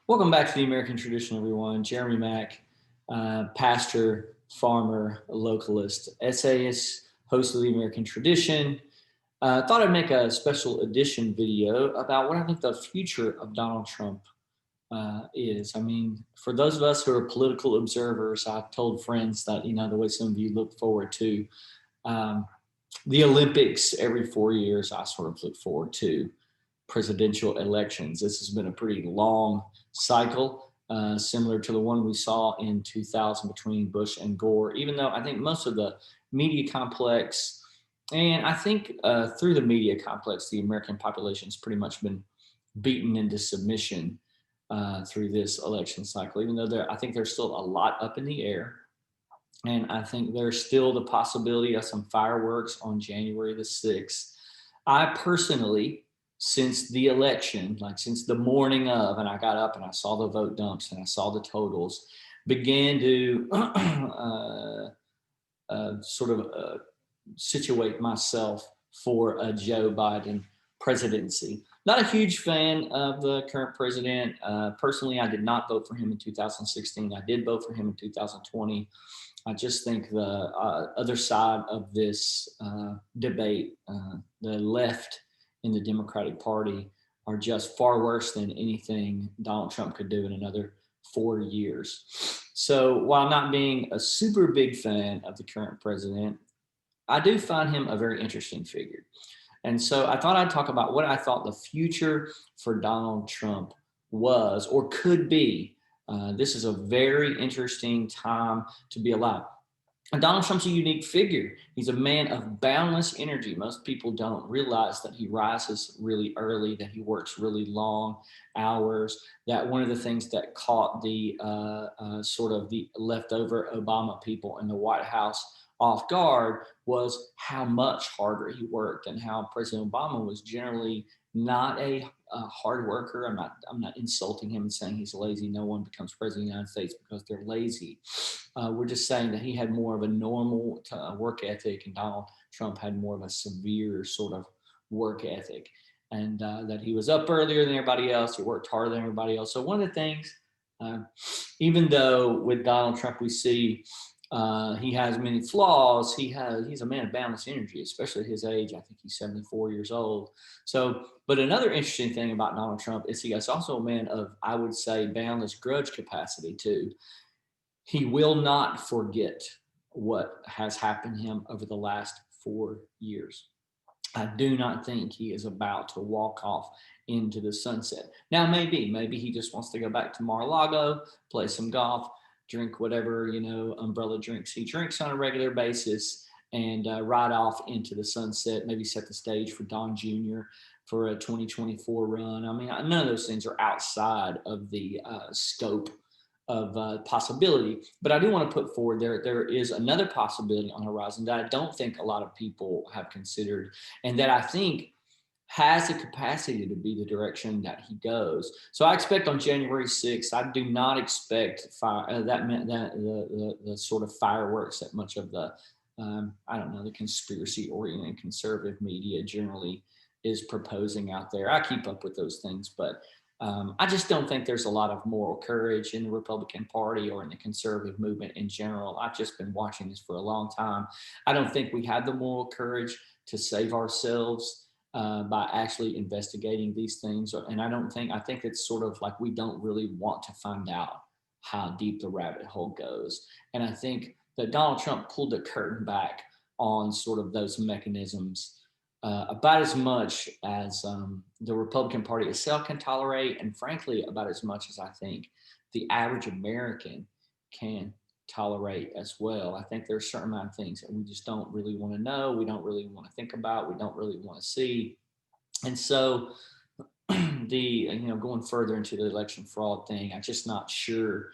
Welcome back to the American Tradition, everyone. Jeremy Mack, pastor, farmer, localist, essayist, host of the American Tradition. Thought I'd make a special edition video about what I think the future of Donald Trump is. I mean, for those of us who are political observers, I've told friends that, the way some of you look forward to um, the Olympics every 4 years, I sort of look forward to presidential elections. This has been a pretty long cycle, similar to the one we saw in 2000 between Bush and Gore, even though I think most of the media complex, and I think through the media complex, the American population has pretty much been beaten into submission through this election cycle, even though I think there's still a lot up in the air. And I think there's still the possibility of some fireworks on January the 6th. I personally, since the election, like since the morning of, and I got up and I saw the vote dumps and I saw the totals, began to sort of situate myself for a Joe Biden presidency. Not a huge fan of the current president. Personally, I did not vote for him in 2016. I did vote for him in 2020. I just think the other side of this debate, the left in the Democratic Party, are just far worse than anything Donald Trump could do in another 4 years. So while not being a super big fan of the current president, I do find him a very interesting figure. And so I thought I'd talk about what I thought the future for Donald Trump was or could be. This is a very interesting time to be alive. And Donald Trump's a unique figure. He's a man of boundless energy. Most people don't realize that he rises really early, that he works really long hours, that one of the things that caught the sort of the leftover Obama people in the White House off guard was how much harder he worked and how President Obama was generally not a hard worker. I'm not insulting him and saying he's lazy. No one becomes president of the United States because they're lazy. We're just saying that he had more of a normal work ethic, and Donald Trump had more of a severe sort of work ethic, and that he was up earlier than everybody else. He worked harder than everybody else. So one of the things, even though with Donald Trump we see he has many flaws, he's a man of boundless energy, especially at his age. I think he's 74 years old. So, but another interesting thing about Donald Trump is he is also a man of, I would say, boundless grudge capacity too. He will not forget what has happened to him over the last 4 years. I do not think he is about to walk off into the sunset. Now, maybe he just wants to go back to Mar-a-Lago, play some golf, drink whatever, umbrella drinks he drinks on a regular basis, and ride off into the sunset, maybe set the stage for Don Jr. for a 2024 run. I mean, none of those things are outside of the scope of possibility. But I do want to put forward there is another possibility on the horizon that I don't think a lot of people have considered, and that I think has the capacity to be the direction that he goes. So I expect on January 6th, I do not expect the sort of fireworks that much of the I don't know, the conspiracy oriented conservative media generally is proposing out there. I keep up with those things, but I just don't think there's a lot of moral courage in the Republican Party or in the conservative movement in general. I've just been watching this for a long time. I don't think we have the moral courage to save ourselves by actually investigating these things. And I think it's sort of like we don't really want to find out how deep the rabbit hole goes. And I think that Donald Trump pulled the curtain back on sort of those mechanisms about as much as the Republican Party itself can tolerate, and frankly, about as much as I think the average American can tolerate as well. I think there's a certain amount of things that we just don't really want to know, we don't really want to think about, we don't really want to see. And so going further into the election fraud thing, I'm just not sure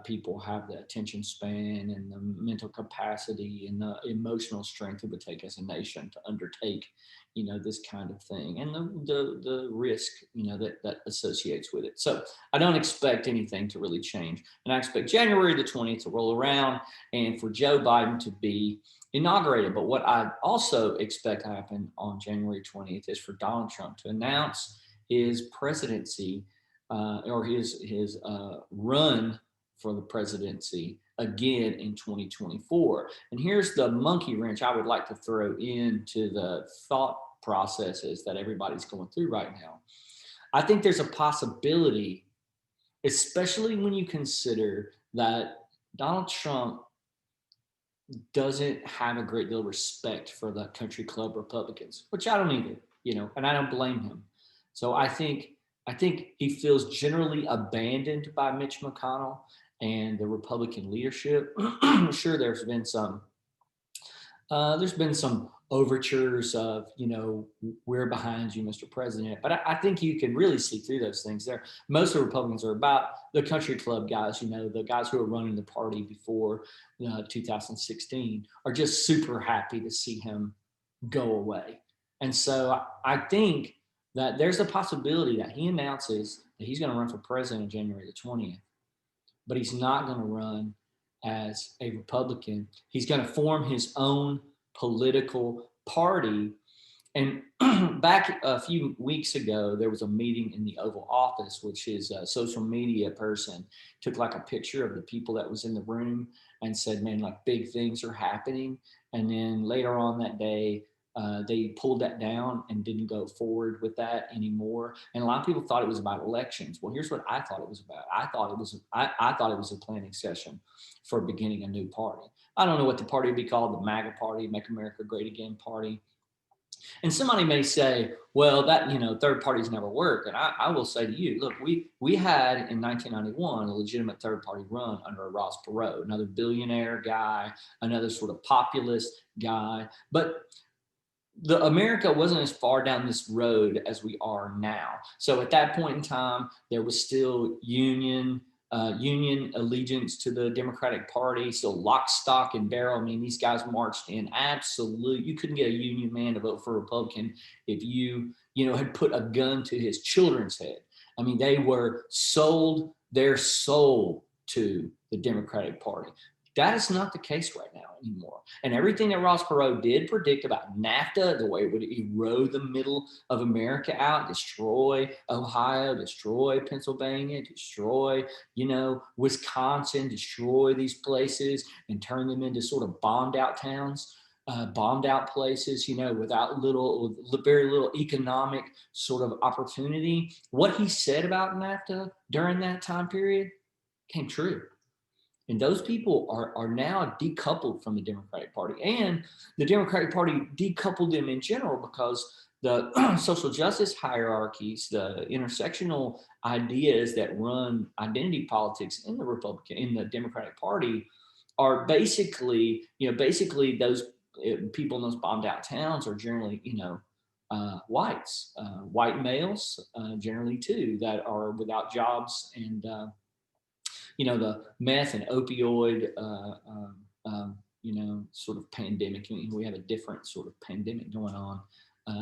people have the attention span and the mental capacity and the emotional strength it would take as a nation to undertake, this kind of thing, and the risk, that associates with it. So I don't expect anything to really change, and I expect January the 20th to roll around and for Joe Biden to be inaugurated. But what I also expect to happen on January 20th is for Donald Trump to announce his presidency or his run for the presidency again in 2024. And here's the monkey wrench I would like to throw into the thought processes that everybody's going through right now. I think there's a possibility, especially when you consider that Donald Trump doesn't have a great deal of respect for the country club Republicans, which I don't either, and I don't blame him. So I think he feels generally abandoned by Mitch McConnell and the Republican leadership. Sure, there's been some overtures of, we're behind you, Mr. President. But I think you can really see through those things there. Most of the Republicans are about the country club guys, the guys who are running the party before 2016 are just super happy to see him go away. And so I think that there's a possibility that he announces that he's going to run for president on January the 20th, but he's not going to run as a Republican. He's going to form his own political party. And back a few weeks ago, there was a meeting in the Oval Office, which his social media person took like a picture of the people that was in the room and said, man, like big things are happening. And then later on that day, they pulled that down and didn't go forward with that anymore. And a lot of people thought it was about elections. Well, here's what I thought it was about. I thought it was a planning session for beginning a new party. I don't know what the party would be called, the MAGA party, Make America Great Again party. And somebody may say, well, that, third parties never work. And I will say to you, look, we had in 1991 a legitimate third party run under Ross Perot, another billionaire guy, another sort of populist guy. But the America wasn't as far down this road as we are now. So at that point in time, there was still union allegiance to the Democratic Party. So lock, stock, and barrel. I mean, these guys marched in absolute. You couldn't get a union man to vote for a Republican if you had put a gun to his children's head. I mean, they were sold their soul to the Democratic Party. That is not the case right now anymore. And everything that Ross Perot did predict about NAFTA, the way it would erode the middle of America out, destroy Ohio, destroy Pennsylvania, destroy, Wisconsin, destroy these places and turn them into sort of bombed out towns, bombed out places, without very little economic sort of opportunity. What he said about NAFTA during that time period came true. And those people are now decoupled from the Democratic Party. And the Democratic Party decoupled them in general because the social justice hierarchies, the intersectional ideas that run identity politics in the Democratic Party are basically those people in those bombed out towns are generally, whites, white males, generally too, that are without jobs and, the meth and opioid, sort of pandemic. We have a different sort of pandemic going on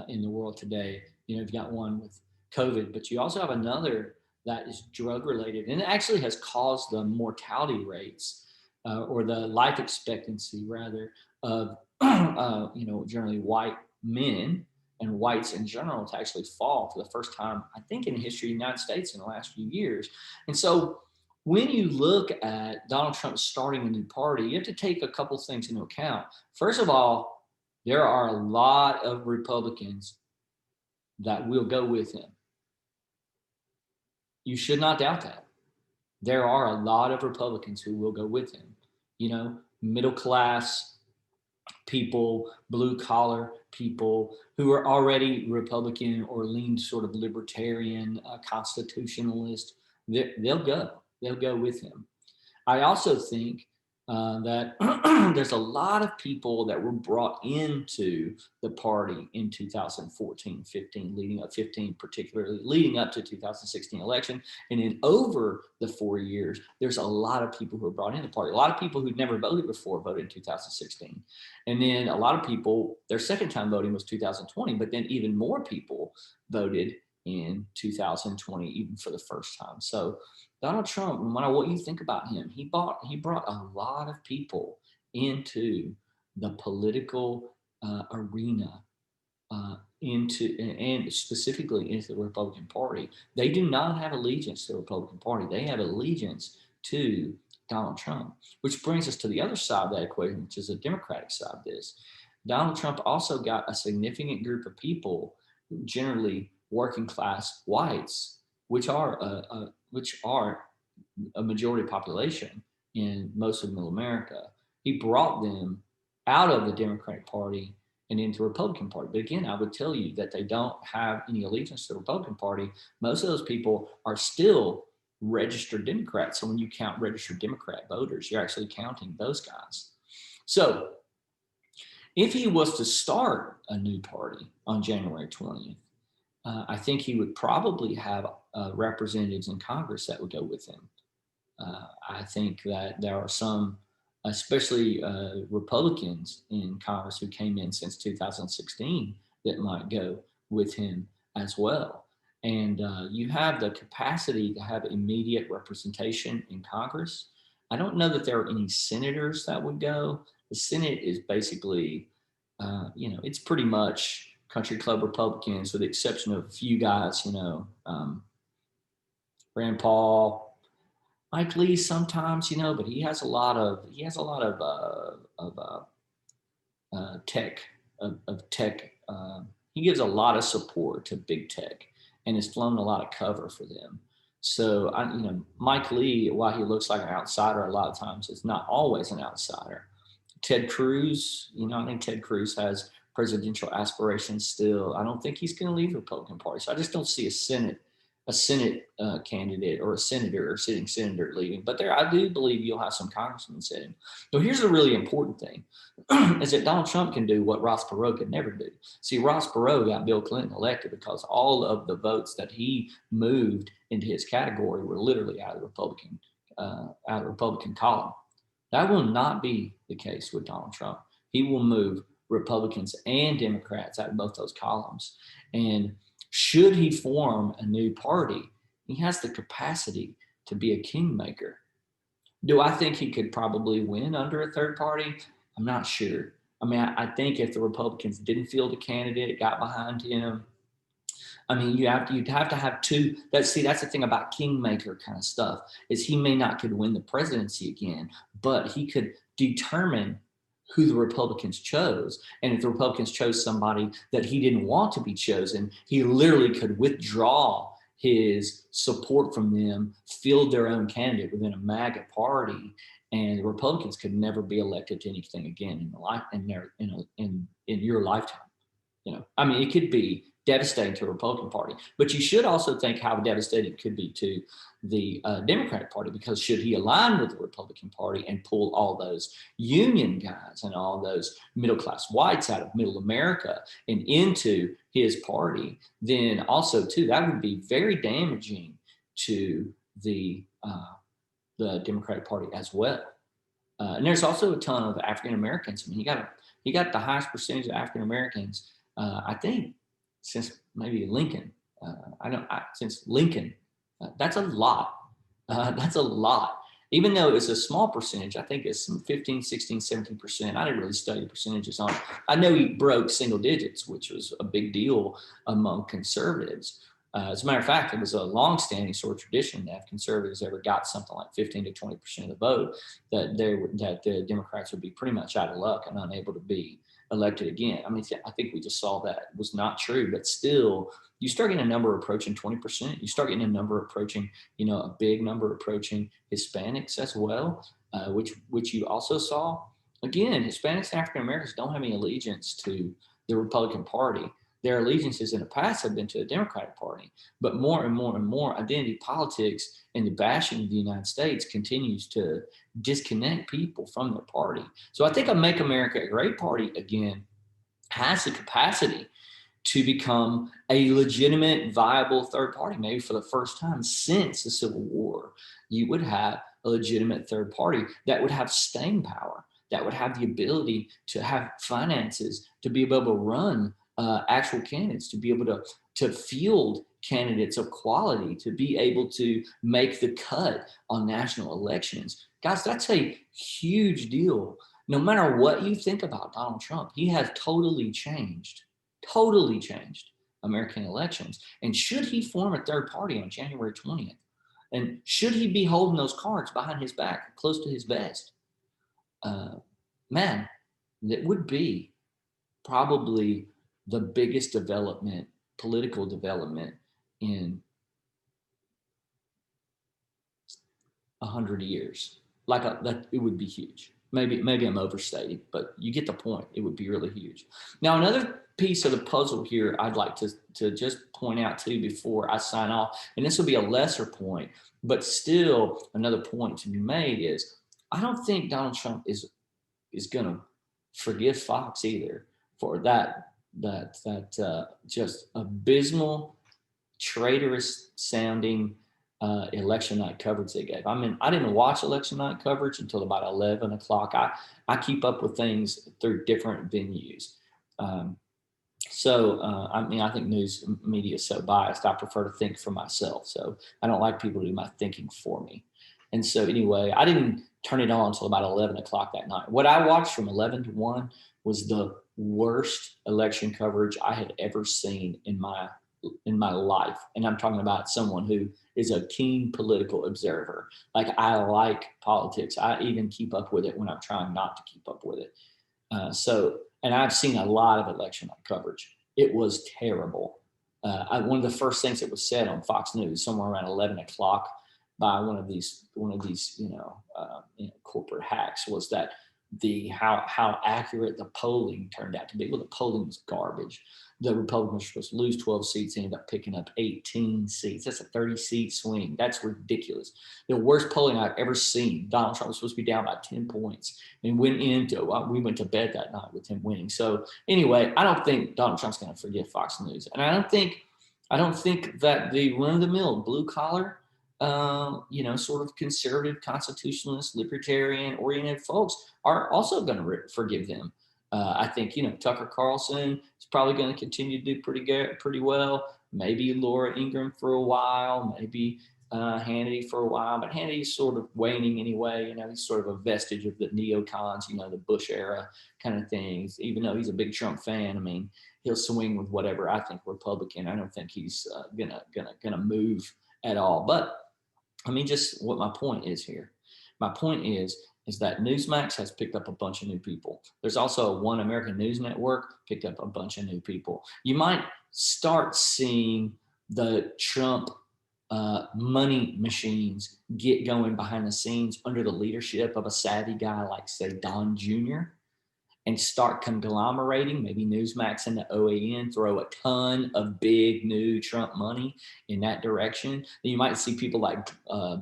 in the world today. You've got one with COVID, but you also have another that is drug related, and it actually has caused the mortality rates or the life expectancy rather of generally white men and whites in general to actually fall for the first time, I think, in the history of the United States in the last few years. And so when you look at Donald Trump starting a new party, you have to take a couple things into account. First of all, there are a lot of Republicans that will go with him. You should not doubt that. There are a lot of Republicans who will go with him. Middle class people, blue collar people who are already Republican or lean sort of libertarian, constitutionalist. They'll go. They'll go with him. I also think that there's a lot of people that were brought into the party in 2014, 15, leading up 15, particularly leading up to 2016 election. And then over the 4 years, there's a lot of people who were brought into the party. A lot of people who'd never voted before voted in 2016. And then a lot of people, their second time voting was 2020, but then even more people voted in 2020, even for the first time. So Donald Trump, no matter what you think about him, he brought a lot of people into the political arena into, and specifically into the Republican Party, they do not have allegiance to the Republican Party. They have allegiance to Donald Trump, which brings us to the other side of that equation, which is the Democratic side of this. Donald Trump also got a significant group of people, generally working class whites, which are a majority population in most of Middle America. He brought them out of the Democratic Party and into the Republican Party. But again, I would tell you that they don't have any allegiance to the Republican Party. Most of those people are still registered Democrats. So when you count registered Democrat voters, you're actually counting those guys. So if he was to start a new party on January 20th, I think he would probably have representatives in Congress that would go with him. I think that there are some, especially Republicans in Congress who came in since 2016, that might go with him as well. And you have the capacity to have immediate representation in Congress. I don't know that there are any senators that would go. The Senate is basically, it's pretty much country club Republicans, with the exception of a few guys, Rand Paul, Mike Lee sometimes, but he has a lot of tech. He gives a lot of support to big tech, and has flown a lot of cover for them. So Mike Lee, while he looks like an outsider, a lot of times is not always an outsider. Ted Cruz, I think Ted Cruz has presidential aspirations still. I don't think he's going to leave the Republican Party. So I just don't see a Senate candidate or a senator or sitting senator leaving. But I do believe you'll have some congressmen sitting. So here's the really important thing, is that Donald Trump can do what Ross Perot could never do. See, Ross Perot got Bill Clinton elected because all of the votes that he moved into his category were literally out of the Republican column. That will not be the case with Donald Trump. He will move Republicans and Democrats out of both those columns. And should he form a new party, he has the capacity to be a kingmaker. Do I think he could probably win under a third party? I'm not sure. I think if the Republicans didn't field a candidate, got behind him, you'd have to have two. That's the thing about kingmaker kind of stuff, is he may not could win the presidency again, but he could determine who the Republicans chose. And if the Republicans chose somebody that he didn't want to be chosen, he literally could withdraw his support from them, field their own candidate within a MAGA party, and the Republicans could never be elected to anything again in your lifetime. It could be devastating to the Republican Party, but you should also think how devastating it could be to the Democratic Party, because should he align with the Republican Party and pull all those union guys and all those middle-class whites out of middle America and into his party, then also too, that would be very damaging to the Democratic Party as well. And there's also a ton of African Americans. He got the highest percentage of African Americans, I think, since maybe Lincoln. Since Lincoln. That's a lot. That's a lot. Even though it's a small percentage, I think it's some 15, 16, 17%. I didn't really study the percentages on it. I know he broke single digits, which was a big deal among conservatives. As a matter of fact, it was a long-standing sort of tradition that if conservatives ever got something like 15 to 20% of the vote, that the Democrats would be pretty much out of luck and unable to be elected again. I think we just saw that it was not true, but still, you start getting a number approaching 20%. You start getting a number approaching, a big number approaching Hispanics as well, which you also saw. Again, Hispanics and African Americans don't have any allegiance to the Republican Party. Their allegiances in the past have been to the Democratic Party, but more and more and more, identity politics and the bashing of the United States continues to disconnect people from their party. So I think a Make America Great Party, again, has the capacity to become a legitimate, viable third party. Maybe for the first time since the Civil War, you would have a legitimate third party that would have staying power, that would have the ability to have finances, to be able to run actual candidates, to be able to field candidates of quality, to be able to make the cut on national elections. Guys, that's a huge deal. No matter what you think about Donald Trump, he has totally changed totally changed American elections. And should he form a third party on January 20th? And should he be holding those cards behind his back, close to his vest? Man, that would be probably the biggest development, political development in 100 years. That, it would be huge. Maybe I'm overstating, but you get the point. It would be really huge. Now, another piece of the puzzle here I'd like to just point out too before I sign off, and this will be a lesser point, but still another point to be made is I don't think Donald Trump is going to forgive Fox either for that just abysmal, traitorous sounding election night coverage they gave. I mean, I didn't watch election night coverage until about 11 o'clock. I keep up with things through different venues. I mean, I think news media is so biased. I prefer to think for myself. So I don't like people to do my thinking for me. And so anyway, I didn't turn it on until about 11 o'clock that night. What I watched from 11 to 1 was the worst election coverage I had ever seen in my life. And I'm talking about someone who is a keen political observer. Like, I like politics. I even keep up with it when I'm trying not to keep up with it. And I've seen a lot of election night coverage. It was terrible. One of the first things that was said on Fox News somewhere around 11 o'clock by one of these corporate hacks was that how accurate the polling turned out to be. Well, the polling was garbage. The Republicans were supposed to lose 12 seats, ended up picking up 18 seats. That's a 30-seat swing. That's ridiculous. The worst polling I've ever seen. Donald Trump was supposed to be down by 10 points and we went to bed that night with him winning. So anyway, I don't think Donald Trump's going to forgive Fox News. And I don't think that the run-of-the-mill blue collar, sort of conservative, constitutionalist, libertarian-oriented folks are also going to forgive them. I think, Tucker Carlson is probably going to continue to do pretty well. Maybe Laura Ingraham for a while, maybe Hannity for a while, but Hannity's sort of waning anyway. He's sort of a vestige of the neocons, the Bush era kind of things. Even though he's a big Trump fan, I mean, he'll swing with whatever I think Republican. I don't think he's gonna move at all. But I mean, just what my point is here. My point is that Newsmax has picked up a bunch of new people. There's also One American News Network picked up a bunch of new people. You might start seeing the Trump money machines get going behind the scenes under the leadership of a savvy guy like, say, Don Jr., and start conglomerating. Maybe Newsmax and the OAN throw a ton of big new Trump money in that direction. Then you might see people like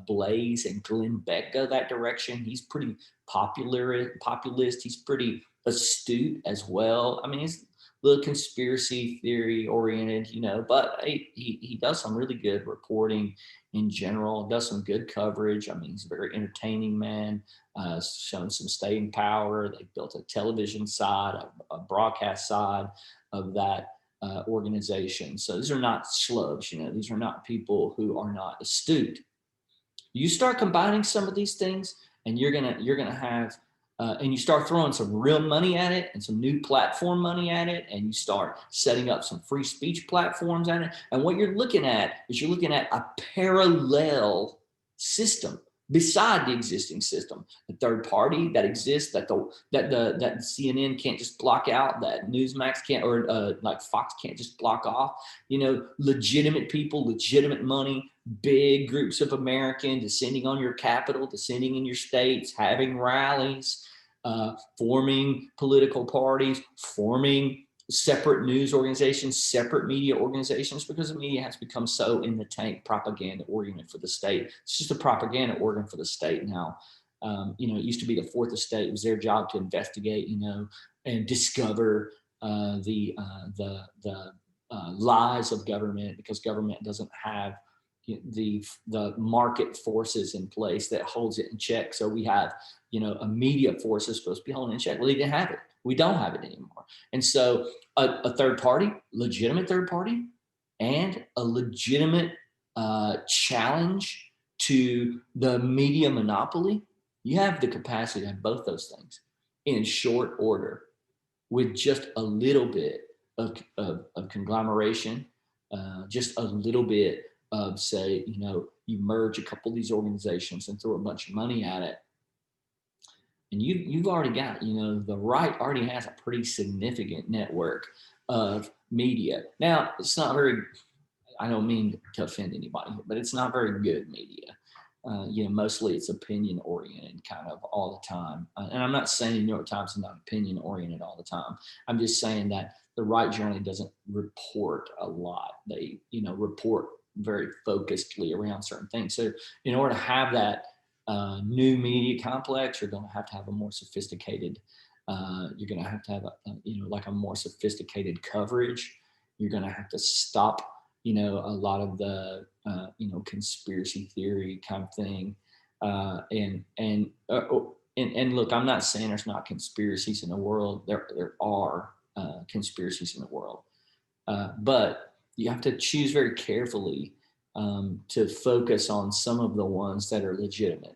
Blaze and Glenn Beck go that direction. He's pretty populist. He's pretty astute as well. I mean, he's a little conspiracy theory oriented, but he does some really good reporting in general, does some good coverage. I mean, he's a very entertaining man. Shown some staying power. They built a television side, a broadcast side of that organization. So these are not slubs, these are not people who are not astute. You start combining some of these things, and you're gonna have, and you start throwing some real money at it and some new platform money at it, and you start setting up some free speech platforms at it. And what you're looking at is a parallel system beside the existing system, the third party that exists, that CNN can't just block out, that Newsmax can't, or like Fox can't just block off. Legitimate people, legitimate money, big groups of Americans descending on your capital, descending in your states, having rallies, forming political parties, forming separate news organizations, separate media organizations, because the media has become so in the tank propaganda oriented for the state. It's just a propaganda organ for the state now. It used to be the fourth estate. It was their job to investigate, and discover the lies of government, because government doesn't have the market forces in place that holds it in check. So we have, a media force is supposed to be holding in check. Well, they didn't have it. We don't have it anymore. And so a third party, legitimate third party, and a legitimate challenge to the media monopoly, you have the capacity to have both those things in short order with just a little bit of conglomeration, just a little bit of, say, you merge a couple of these organizations and throw a bunch of money at it. And you've already got, the right already has a pretty significant network of media. Now, it's not very, I don't mean to offend anybody, but it's not very good media. Mostly it's opinion oriented kind of all the time. And I'm not saying the New York Times is not opinion oriented all the time. I'm just saying that the right generally doesn't report a lot. They, report very focusedly around certain things. So in order to have that new media complex, you're going to have a more sophisticated, you're going to have like a more sophisticated coverage. You're going to have to stop a lot of the, conspiracy theory kind of thing. And look, I'm not saying there's not conspiracies in the world. There are conspiracies in the world. But you have to choose very carefully to focus on some of the ones that are legitimate,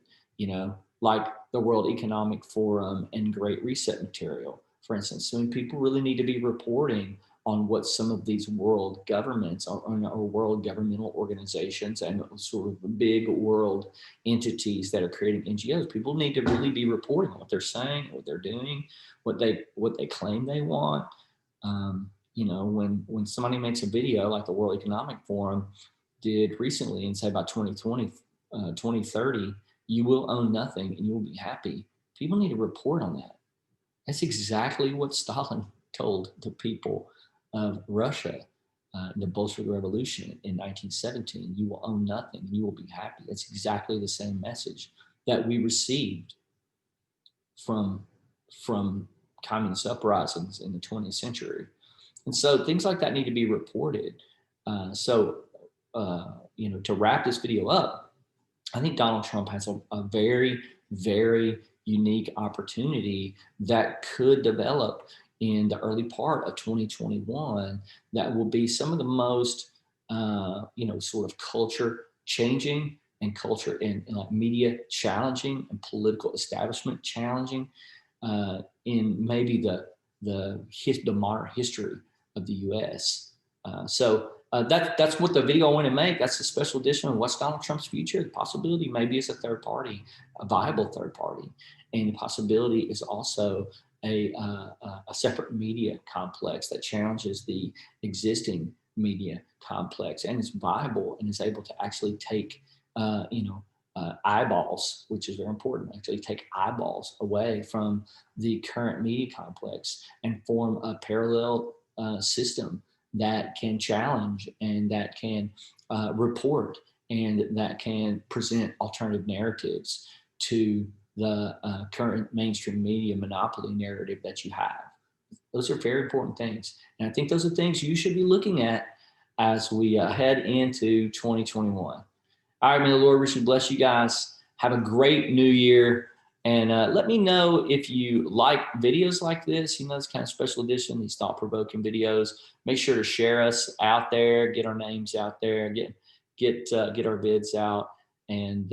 like the World Economic Forum and Great Reset material, for instance. So people really need to be reporting on what some of these world governments or world governmental organizations and sort of big world entities that are creating NGOs. People need to really be reporting on what they're saying, what they're doing, what they claim they want. When somebody makes a video like the World Economic Forum did recently and say by 2020, 2030, you will own nothing and you will be happy. People need to report on that. That's exactly what Stalin told the people of Russia, the Bolshevik Revolution in 1917. You will own nothing and you will be happy. That's exactly the same message that we received from communist uprisings in the 20th century. And so things like that need to be reported. To wrap this video up, I think Donald Trump has a very, very unique opportunity that could develop in the early part of 2021 that will be some of the most, sort of culture changing and culture and like media challenging and political establishment challenging in maybe the modern history of the U.S. That's what the video I want to make. That's a special edition of What's Donald Trump's Future? The possibility maybe it's a third party, a viable third party. And the possibility is also a separate media complex that challenges the existing media complex and is viable and is able to actually take, eyeballs, which is very important, actually take eyeballs away from the current media complex and form a parallel system that can challenge and that can report and that can present alternative narratives to the current mainstream media monopoly narrative that you have. Those are very important things. And I think those are things you should be looking at as we head into 2021. All right, may the Lord richly bless you guys. Have a great new year. And let me know if you like videos like this, this kind of special edition, these thought-provoking videos. Make sure to share us out there, get our names out there, get our vids out, and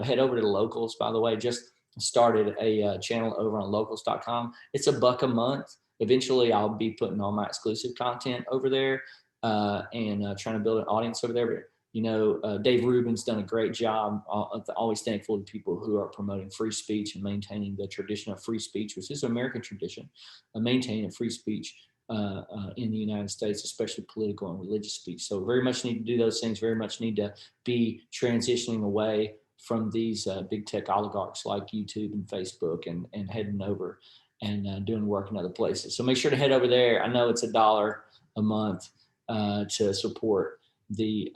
head over to the Locals. By the way, just started a channel over on locals.com. It's $1 a month. Eventually, I'll be putting all my exclusive content over there and trying to build an audience over there. But Dave Rubin's done a great job. Always thankful to people who are promoting free speech and maintaining the tradition of free speech, which is an American tradition, maintaining free speech in the United States, especially political and religious speech. So very much need to do those things, very much need to be transitioning away from these big tech oligarchs like YouTube and Facebook and heading over and doing work in other places. So make sure to head over there. I know it's $1 a month to support the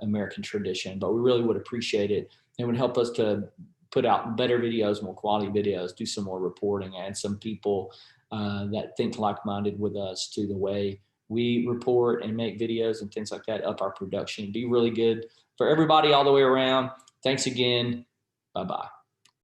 American tradition, but we really would appreciate it. It would help us to put out better videos, more quality videos, do some more reporting, add some people that think like-minded with us to the way we report and make videos and things like that, up our production, be really good for everybody all the way around. Thanks again. Bye-bye.